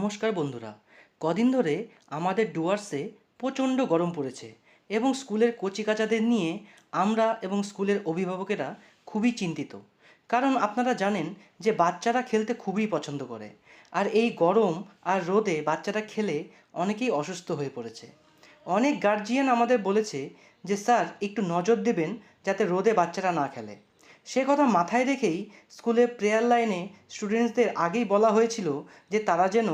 নমস্কার বন্ধুরা। কদিন ধরে আমাদের ডুয়ার্সে প্রচণ্ড গরম পড়েছে এবং স্কুলের কচিকাঁচাদের নিয়ে আমরা এবং স্কুলের অভিভাবকেরা খুবই চিন্তিত। কারণ আপনারা জানেন যে বাচ্চারা খেলতে খুবই পছন্দ করে, আর এই গরম আর রোদে বাচ্চারা খেলে অনেকেই অসুস্থ হয়ে পড়েছে। অনেক গার্জিয়ান আমাদের বলেছে যে স্যার একটু নজর দেবেন যাতে রোদে বাচ্চারা না খেলে। সে কথা মাথায় রেখেই স্কুলে প্রেয়ার লাইনে স্টুডেন্টসদের আগেই বলা হয়েছিল যে তারা যেন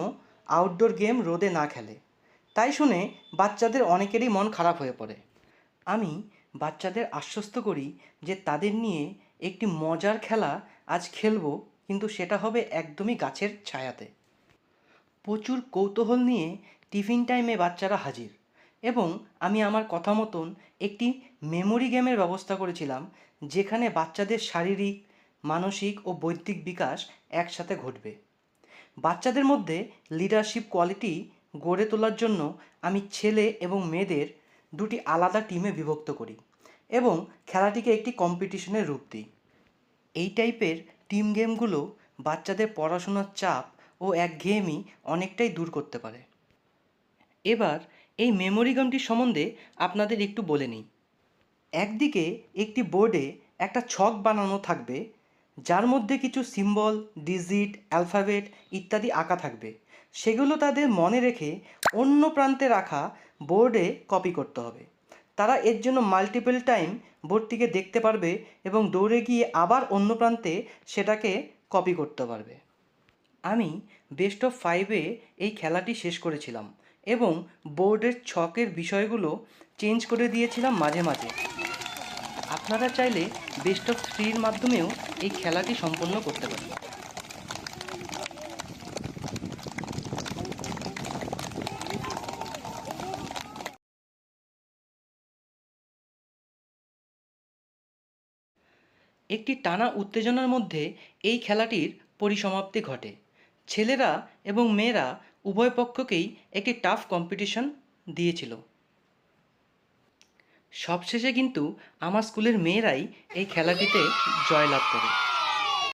আউটডোর গেম রোদে না খেলে। তাই শুনে বাচ্চাদের অনেকেরই মন খারাপ হয়ে পড়ে। আমি বাচ্চাদের আশ্বস্ত করি যে তাদের নিয়ে একটি মজার খেলা আজ খেলবো, কিন্তু সেটা হবে একদমই গাছের ছায়াতে। প্রচুর কৌতূহল নিয়ে টিফিন টাইমে বাচ্চারা হাজির, এবং আমি আমার কথা মতন একটি মেমোরি গেমের ব্যবস্থা করেছিলাম, যেখানে বাচ্চাদের শারীরিক, মানসিক ও বৌদ্ধিক বিকাশ একসাথে ঘটবে। বাচ্চাদের মধ্যে লিডারশিপ কোয়ালিটি গড়ে তোলার জন্য আমি ছেলে এবং মেয়েদের দুটি আলাদা টিমে বিভক্ত করি এবং খেলাটিকে একটি কম্পিটিশনের রূপ দিই। এই টাইপের টিম গেমগুলো বাচ্চাদের পড়াশোনার চাপ ও একঘেয়েমি অনেকটাই দূর করতে পারে। এবার এই মেমোরি গেমটি সম্বন্ধে আপনাদের একটু বলে নিই। একদিকে একটি বোর্ডে একটা ছক বানানো থাকবে, যার মধ্যে কিছু সিম্বল, ডিজিট, অ্যালফাবেট ইত্যাদি আঁকা থাকবে। সেগুলো তাদের মনে রেখে অন্য প্রান্তে রাখা বোর্ডে কপি করতে হবে। তারা এর জন্য মাল্টিপল টাইম বোর্ডটিকে দেখতে পারবে এবং দৌড়ে গিয়ে আবার অন্য প্রান্তে সেটাকে কপি করতে পারবে। আমি বেস্ট অফ 5-এ এই খেলাটি শেষ করেছিলাম এবং বোর্ডের ছকের বিষয়গুলো চেঞ্জ করে দিয়েছিলাম মাঝে মাঝে। আপনারা চাইলে বেস্ট অফ 3-এর মাধ্যমেও এই খেলাটি সম্পন্ন করতে পারেন। একটি টানা উত্তেজনার মধ্যে এই খেলাটির পরিসমাপ্তি ঘটে। ছেলেরা এবং মেয়েরা উভয় পক্ষকেই একটি টাফ কম্পিটিশন দিয়েছিল। সবশেষে কিন্তু আমার স্কুলের মেয়েরাই এই খেলাটিতে জয়লাভ করে।